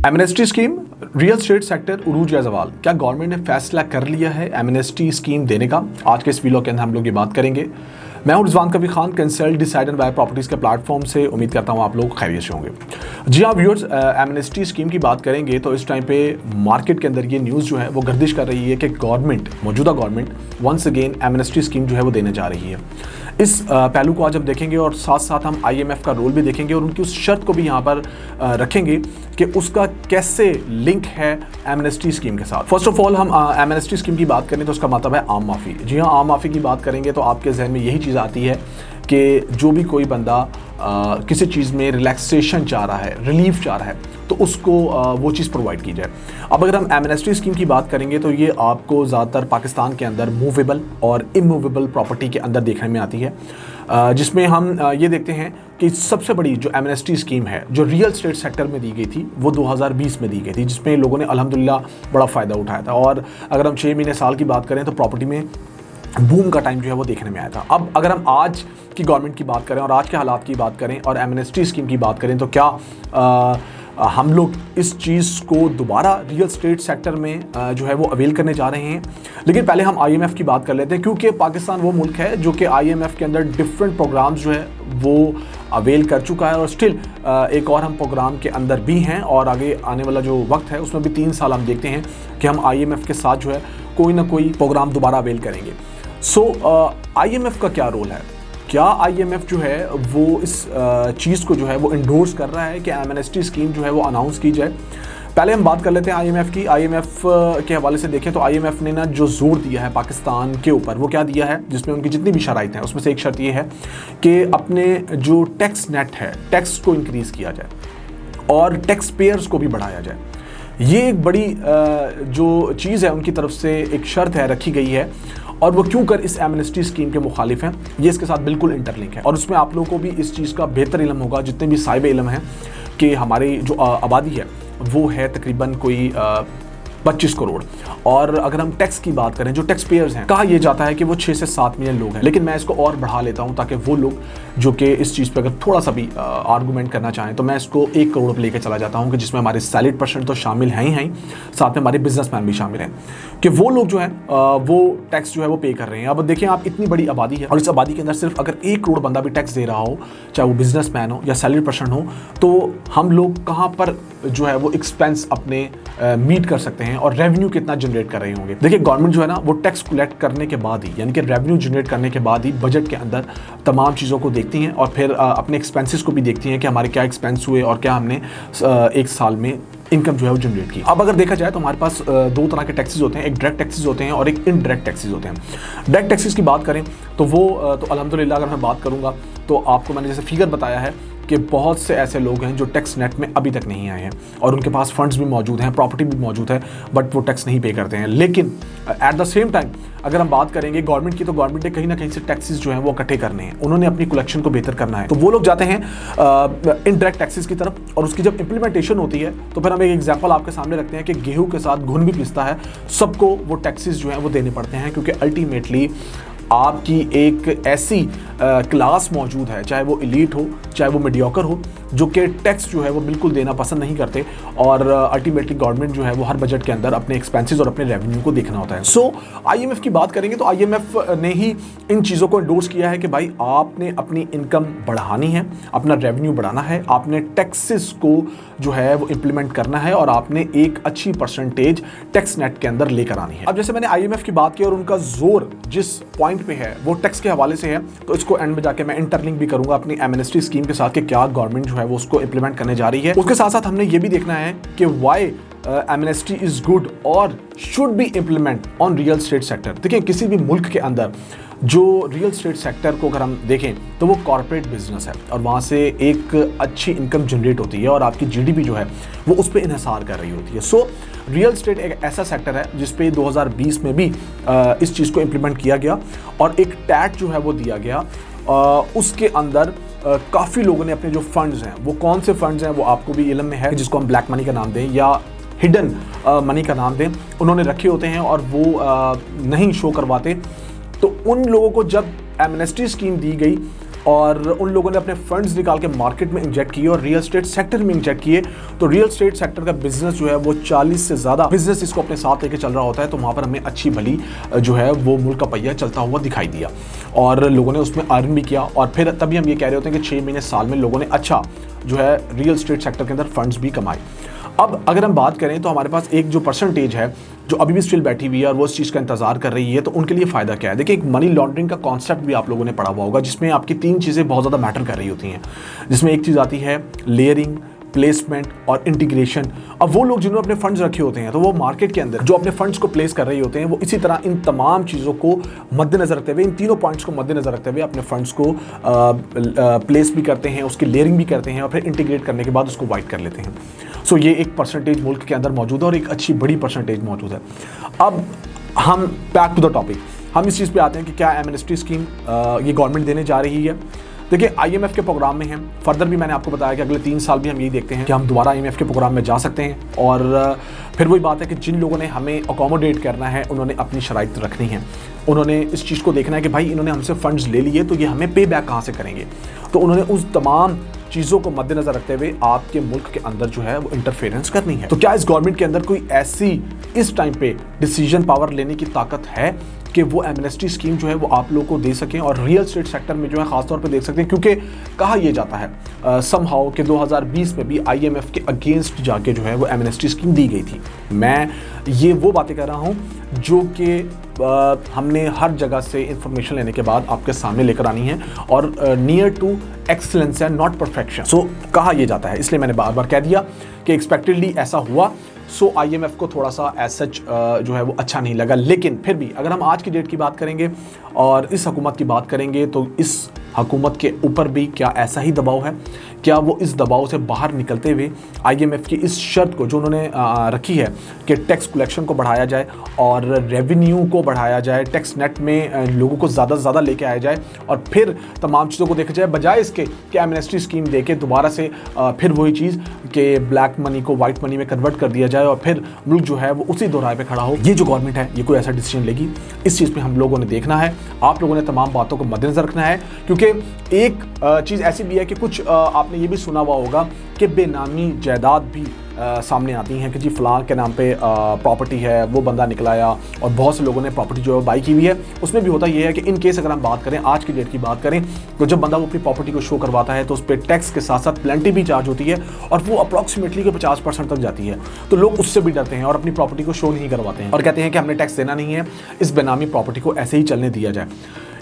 Amnesty scheme, real estate sector उरूज या ज़वाल, क्या गवर्नमेंट ने फैसला कर लिया है एमनेस्टी स्कीम देने का? आज के इस वीडियो के अंदर हम लोग ये बात करेंगे। मैं हूं Rizwan Kabir Khan, consult decide and buy properties के प्लेटफॉर्म से। उम्मीद करता हूं आप लोग खैरियत से होंगे। जी हाँ व्यूअर्स, एमनेस्टी स्कीम की बात करेंगे तो इस टाइम पे मार्केट के अंदर ये न्यूज़ जो है वो गर्दिश कर रही है कि मौजूदा government once again amnesty scheme जो है वो देने जा रही है। इस पहलू को आज हम देखेंगे और साथ साथ हम IMF का रोल भी देखेंगे और उनकी उस शर्त को भी यहाँ पर रखेंगे कि उसका कैसे लिंक है एमनेस्टी स्कीम के साथ। फर्स्ट ऑफ ऑल हम एमनेस्टी स्कीम की बात करें तो उसका मतलब है आम माफ़ी। जी हाँ, आम माफ़ी की बात करेंगे तो आपके जहन में यही चीज़ आती है कि जो भी कोई बंदा किसी चीज़ में रिलैक्सेशन चाह रहा है, रिलीफ चाह रहा है, तो उसको वो चीज़ प्रोवाइड की जाए। अब अगर हम एमनेस्टी स्कीम की बात करेंगे तो ये आपको ज़्यादातर पाकिस्तान के अंदर मूवेबल और इमूवेबल प्रॉपर्टी के अंदर देखने में आती है, जिसमें हम ये देखते हैं कि सबसे बड़ी जो एमनेस्टी स्कीम है जो रियल स्टेट सेक्टर में दी गई थी वो 2020 में दी गई थी, जिसमें लोगों ने अल्हम्दुलिल्लाह बड़ा फ़ायदा उठाया था। और अगर हम 6 महीने साल की बात करें तो प्रॉपर्टी में बूम का टाइम जो है वो देखने में आया था। अब अगर हम आज की गवर्नमेंट की बात करें और आज के हालात की बात करें और एमनेस्टी स्कीम की बात करें तो क्या हम लोग इस चीज़ को दोबारा रियल स्टेट सेक्टर में जो है वो अवेल करने जा रहे हैं? लेकिन पहले हम IMF की बात कर लेते हैं, क्योंकि पाकिस्तान वो मुल्क है जो कि IMF के अंदर डिफरेंट प्रोग्राम्स जो है वो अवेल कर चुका है और स्टिल एक और हम प्रोग्राम के अंदर भी हैं और आगे आने वाला जो वक्त है उसमें भी 3 साल हम देखते हैं कि हम IMF के साथ जो है कोई ना कोई प्रोग्राम दोबारा अवेल करेंगे। सो IMF का क्या रोल है? क्या IMF जो है वो इस चीज़ को जो है वो इंडोर्स कर रहा है कि एमनेस्टी स्कीम जो है वो अनाउंस की जाए? पहले हम बात कर लेते हैं IMF की। IMF के हवाले से देखें तो IMF ने ना जो जोर दिया है पाकिस्तान के ऊपर वो क्या दिया है, जिसमें उनकी जितनी भी शराइत हैं उसमें से एक शर्त ये है कि अपने जो टैक्स नेट है, टैक्स को इंक्रीज़ किया जाए और टैक्स पेयर्स को भी बढ़ाया जाए। ये एक बड़ी जो चीज़ है उनकी तरफ से एक शर्त है रखी गई है। और वो क्यों कर इस एमनेस्टी स्कीम के मुखालिफ हैं, ये इसके साथ बिल्कुल इंटरलिंक है और उसमें आप लोगों को भी इस चीज़ का बेहतर इल्म होगा, जितने भी साहिब इल्म हैं, कि हमारी जो आबादी है वो है तकरीबन कोई 25 करोड़। और अगर हम टैक्स की बात करें, जो टैक्स पेयर्स हैं, कहा यह जाता है कि वो 6 से 7 मिलियन लोग हैं। लेकिन मैं इसको और बढ़ा लेता हूं ताकि वो लोग जो कि इस चीज़ पे अगर थोड़ा सा भी आर्गूमेंट करना चाहें तो मैं इसको 1 करोड़ पर लेकर चला जाता हूं, कि जिसमें हमारे सैलरीड पर्सन तो शामिल हैं ही, साथ में हमारे बिजनेसमैन भी शामिल हैं, कि वो लोग जो है वो टैक्स जो है वो पे कर रहे हैं। अब देखिए, आप इतनी बड़ी आबादी है और इस आबादी के अंदर सिर्फ अगर 1 करोड़ बंदा भी टैक्स दे रहा हो, चाहे वो बिजनेसमैन हो या सैलरीड पर्सन हो, तो हम लोग कहाँ पर जो है वो एक्सपेंस अपने मीट कर सकते हैं और रेवेन्यू कितना जनरेट कर रहे होंगे? देखिए, गवर्नमेंट जो है ना वो टैक्स कलेक्ट करने के बाद ही, यानी कि रेवेन्यू जनरेट करने के बाद ही बजट के अंदर तमाम चीज़ों को देखती हैं और फिर अपने एक्सपेंसेस को भी देखती हैं कि हमारे क्या एक्सपेंस हुए और क्या हमने एक साल में इनकम जो है वो जनरेट की। अब अगर देखा जाए तो हमारे पास 2 तरह के टैक्सेस होते हैं, एक डायरेक्ट टैक्सेस होते हैं और एक इनडायरेक्ट टैक्सेस होते हैं। डायरेक्ट टैक्सेस की बात करें तो वो तो अल्हम्दुलिल्लाह अगर मैं बात करूँगा तो आपको मैंने जैसे फिगर बताया है कि बहुत से ऐसे लोग हैं जो टैक्स नेट में अभी तक नहीं आए हैं और उनके पास फंड्स भी मौजूद हैं, प्रॉपर्टी भी मौजूद है, बट वो टैक्स नहीं पे करते हैं। लेकिन एट द सेम टाइम अगर हम बात करेंगे गवर्नमेंट की, तो गवर्नमेंट ने कहीं ना कहीं से टैक्सेस जो हैं वो इकट्ठे करने हैं, उन्होंने अपनी कलेक्शन को बेहतर करना है, तो वो लोग जाते हैं इनडायरेक्ट टैक्सेस की तरफ। और उसकी जब इंप्लीमेंटेशन होती है तो फिर हम एक एग्जांपल आपके सामने रखते हैं कि गेहूं के साथ घुन भी पिसता है, सबको वो टैक्सेस जो हैं वो देने पड़ते हैं, क्योंकि अल्टीमेटली आपकी एक ऐसी क्लास मौजूद है, चाहे वो एलीट हो चाहे वो मीडियोकर हो, जो कि टैक्स जो है वो बिल्कुल देना पसंद नहीं करते और अल्टीमेटली गवर्नमेंट जो है वो हर बजट के अंदर अपने एक्सपेंसेस और अपने रेवेन्यू को देखना होता है। सो IMF की बात करेंगे तो IMF ने ही इन चीज़ों को एंडोर्स किया है कि भाई आपने अपनी इनकम बढ़ानी है, अपना रेवेन्यू बढ़ाना है, आपने टैक्सेस को जो है वो इम्प्लीमेंट करना है और आपने एक अच्छी परसेंटेज टैक्स नेट के अंदर लेकर आनी है। अब जैसे मैंने IMF की बात की और उनका जोर जिस पॉइंट पे है वो टैक्स के हवाले से है, तो इसको एंड में जाके मैं इंटरलिंक भी करूंगा अपनी एमनेस्टी स्कीम के साथ कि क्या गवर्नमेंट जो है वो उसको इंप्लीमेंट करने जा रही है। उसके साथ साथ हमने ये भी देखना है कि व्हाई एमनेस्टी इज गुड और should be implement on real estate sector. देखिए, किसी भी मुल्क के अंदर जो रियल स्टेट सेक्टर को अगर हम देखें तो वो कॉर्पोरेट बिजनेस है और वहाँ से एक अच्छी इनकम जनरेट होती है और आपकी GDP जो है वो उस पर इन्हिसार कर रही होती है। सो रियल स्टेट एक ऐसा सेक्टर है जिस पे 2020 में भी इस चीज़ को इम्प्लीमेंट किया गया और एक टैट जो है वो दिया गया। उसके अंदर काफ़ी लोगों ने अपने जो फंड्स हैं, वो कौन से फंड्स हैं वो आपको भी इल्म में है, जिसको हम ब्लैक मनी का नाम दें या हिडन मनी का नाम दें, उन्होंने रखे होते हैं और वो नहीं शो करवाते। तो उन लोगों को जब एमनेस्टी स्कीम दी गई और उन लोगों ने अपने फंड्स निकाल के मार्केट में इंजेक्ट किए और रियल एस्टेट सेक्टर में इंजेक्ट किए। तो रियल एस्टेट सेक्टर का बिजनेस जो है वो 40 से ज़्यादा बिजनेस इसको अपने साथ लेके चल रहा होता है। तो वहाँ पर हमें अच्छी भली जो है वो मुल्क का पहिया चलता हुआ दिखाई दिया और लोगों ने उसमें अर्न भी किया। और फिर तभी हम ये कह रहे होते हैं कि 6 महीने साल में लोगों ने अच्छा जो है रियल एस्टेट सेक्टर के अंदर फंड्स भी कमाए। अब अगर हम बात करें तो हमारे पास एक जो परसेंटेज है जो अभी भी स्टिल बैठी हुई है और वो इस चीज़ का इंतजार कर रही है, तो उनके लिए फ़ायदा क्या है। देखिए, एक मनी लॉन्ड्रिंग का कॉन्सेप्ट भी आप लोगों ने पढ़ा हुआ होगा, जिसमें आपकी 3 चीज़ें बहुत ज़्यादा मैटर कर रही होती हैं, जिसमें एक चीज़ आती है लेयरिंग, प्लेसमेंट और इंटीग्रेशन। अब वो लोग जिन्होंने अपने फंड्स रखे होते हैं तो वो मार्केट के अंदर जो अपने फंड्स को प्लेस कर रहे होते हैं, वो इसी तरह इन तमाम चीज़ों को मद्देनजर रखते हुए, इन तीनों पॉइंट्स को मद्देनजर रखते हुए अपने फंड्स को प्लेस भी करते हैं, उसकी लेयरिंग भी करते हैं और फिर इंटीग्रेट करने के बाद उसको वाइट कर लेते हैं। सो ये एक परसेंटेज मुल्क के अंदर मौजूद है और एक अच्छी बड़ी परसेंटेज मौजूद है। अब हम बैक टू द टॉपिक, हम इस चीज़ पे आते हैं कि क्या एमनेस्टी स्कीम ये गवर्नमेंट देने जा रही है। देखिए, IMF के प्रोग्राम में हैं, फर्दर भी मैंने आपको बताया कि अगले 3 साल भी हम यही देखते हैं कि हम दोबारा IMF के प्रोग्राम में जा सकते हैं। और फिर वही बात है कि जिन लोगों ने हमें अकोमोडेट करना है उन्होंने अपनी शराइत रखनी है, उन्होंने इस चीज़ को देखना है कि भाई इन्होंने हमसे फंड्स ले लिए तो ये हमें पे बैक कहाँ से करेंगे। तो उन्होंने उस तमाम चीज़ों को मद्देनजर रखते हुए आपके मुल्क के अंदर जो है वो इंटरफेरेंस करनी है। तो क्या इस गवर्नमेंट के अंदर कोई ऐसी इस टाइम पे डिसीजन पावर लेने की ताकत है कि वो एमनेस्टी स्कीम जो है वो आप लोगों को दे सकें और रियल एस्टेट सेक्टर में जो है ख़ासतौर पे देख सकते हैं। क्योंकि कहा यह जाता है समहाउ कि 2020 में भी IMF के अगेंस्ट जाके जो है वो एमनेस्टी स्कीम दी गई थी। मैं ये वो बातें कर रहा हूँ जो कि हमने हर जगह से इंफॉर्मेशन लेने के बाद आपके सामने लेकर आनी है और नियर टू एक्सीलेंस है, नॉट परफेक्शन। सो कहा यह जाता है, इसलिए मैंने बार बार कह दिया कि एक्सपेक्टेडली ऐसा हुआ। सो IMF को थोड़ा सा एज सच जो है वो अच्छा नहीं लगा। लेकिन फिर भी अगर हम आज की डेट की बात करेंगे और इस हुकूमत की बात करेंगे तो इस हुकूमत के ऊपर भी क्या ऐसा ही दबाव है, क्या वो इस दबाव से बाहर निकलते हुए IMF की इस शर्त को जो उन्होंने रखी है कि टैक्स कलेक्शन को बढ़ाया जाए और रेवेन्यू को बढ़ाया जाए, टैक्स नेट में लोगों को ज़्यादा से ज़्यादा लेके आया जाए और फिर तमाम चीज़ों को देखा जाए, बजाय इसके कि एमनेस्टी स्कीम दे के दोबारा से फिर वही चीज़ कि ब्लैक मनी को वाइट मनी में कन्वर्ट कर दिया जाए और फिर मुल्क जो है वो उसी दोहराए पे खड़ा हो। ये जो गवर्नमेंट है ये कोई ऐसा डिसीजन लेगी, इस चीज़ पे हम लोगों ने देखना है। आप लोगों ने तमाम बातों को मद्देनजर रखना है, क्योंकि एक चीज़ ऐसी भी है कि कुछ आपने ये भी सुना हुआ होगा कि बेनामी जायदाद भी सामने आती हैं कि जी फलां के नाम पे प्रॉपर्टी है, वो बंदा निकलाया और बहुत से लोगों ने प्रॉपर्टी जो है बाई की हुई है। उसमें भी होता ये है कि इन केस अगर हम बात करें, आज की डेट की बात करें, तो जब बंदा वो अपनी प्रॉपर्टी को शो करवाता है तो उस पर टैक्स के साथ साथ प्लेंटी भी चार्ज होती है और वो अप्रॉक्सीमेटली 50% तक जाती है। तो लोग उससे भी डरते हैं और अपनी प्रॉपर्टी को शो नहीं करवाते हैं और कहते हैं कि हमने टैक्स देना नहीं है, इस बेनामी प्रॉपर्टी को ऐसे ही चलने दिया जाए।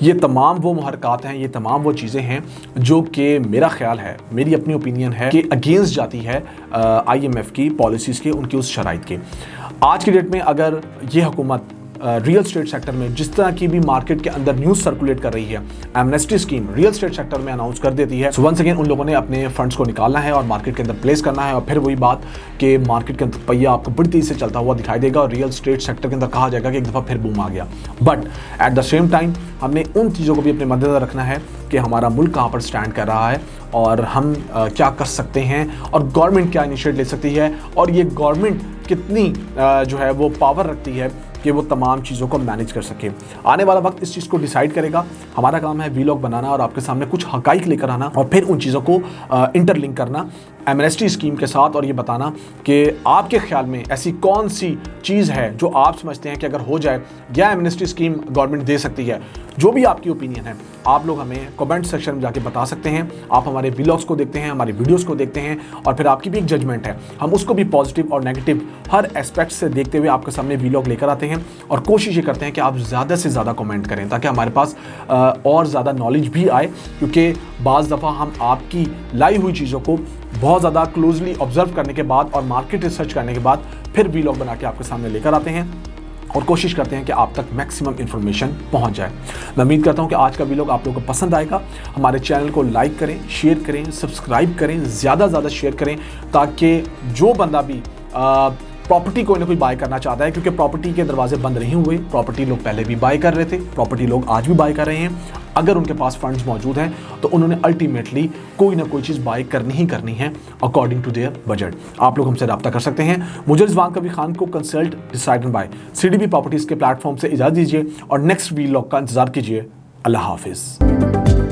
ये तमाम वो मुहरकात हैं, ये तमाम वो चीज़ें हैं जो कि मेरा ख्याल है, मेरी अपनी ओपिनियन है कि अगेंस्ट जाती है IMF की पॉलिसीज़ के, उनकी उस शराइत के। आज की डेट में अगर ये हुकूमत रियल एस्टेट सेक्टर में जिस तरह की भी मार्केट के अंदर न्यूज़ सर्कुलेट कर रही है, amnesty scheme real estate sector में अनाउंस कर देती है, सो वंस अगेन उन लोगों ने अपने फंड्स को निकालना है और मार्केट के अंदर प्लेस करना है और फिर वही बात कि मार्केट के अंदर पहिया आपको बड़ी तेज़ी से चलता हुआ दिखाई देगा और रियल एस्टेट सेक्टर के अंदर कहा जाएगा कि एक दफ़ा फिर बूम आ गया। But at the same time हमने उन चीज़ों को भी अपने मद्देनजर रखना है कि हमारा मुल्क कहाँ पर स्टैंड कर रहा है और हम क्या कर सकते हैं और गवर्नमेंट क्या इनिशिएटिव ले सकती है और ये गवर्नमेंट कितनी जो है वो पावर रखती है कि वो तमाम चीज़ों को मैनेज कर सके। आने वाला वक्त इस चीज़ को डिसाइड करेगा। हमारा काम है वीलॉग बनाना और आपके सामने कुछ हकाइक लेकर आना और फिर उन चीज़ों को इंटरलिंक करना एमनेस्टी स्कीम के साथ और ये बताना कि आपके ख्याल में ऐसी कौन सी चीज़ है जो आप समझते हैं कि अगर हो जाए या एमनेस्टी स्कीम गवर्नमेंट दे सकती है। जो भी आपकी ओपिनियन है आप लोग हमें कमेंट सेक्शन में जाके बता सकते हैं। आप हमारे व्लॉग्स को देखते हैं, हमारी वीडियोस को देखते हैं और फिर आपकी भी एक जजमेंट है, हम उसको भी पॉजिटिव और नेगेटिव हर एस्पेक्ट से देखते हुए आपके सामने व्लॉग लेकर आते हैं और कोशिश ये करते हैं कि आप ज़्यादा से ज़्यादा कमेंट करें ताकि हमारे पास और ज़्यादा नॉलेज भी आए, क्योंकि बाज़ दफ़ा हम आपकी लाई हुई चीज़ों को बहुत ज़्यादा क्लोजली ऑब्जर्व करने के बाद और मार्केट रिसर्च करने के बाद फिर व्लॉग बना के आपके सामने लेकर आते हैं और कोशिश करते हैं कि आप तक मैक्सिमम इन्फॉर्मेशन पहुंच जाए। मैं उम्मीद करता हूं कि आज का व्लॉग आप लोगों को पसंद आएगा। हमारे चैनल को लाइक करें, शेयर करें, सब्सक्राइब करें, ज़्यादा से ज़्यादा शेयर करें ताकि जो बंदा भी प्रॉपर्टी कोई ना कोई बाय करना चाहता है, क्योंकि प्रॉपर्टी के दरवाजे बंद नहीं हुए, प्रॉपर्टी लोग पहले भी बाय कर रहे थे, प्रॉपर्टी लोग आज भी बाय कर रहे हैं। अगर उनके पास फंड्स मौजूद हैं तो उन्होंने अल्टीमेटली कोई ना कोई चीज़ बाय करनी ही करनी है अकॉर्डिंग टू देयर बजट। आप लोग हमसे रब्ता कर सकते हैं। मुझे रिजवान कबीर खान को consult decided by CDB properties के प्लेटफॉर्म से इजाज़त दीजिए और नेक्स्ट व्लॉग का इंतजार कीजिए। अल्लाह हाफिज़।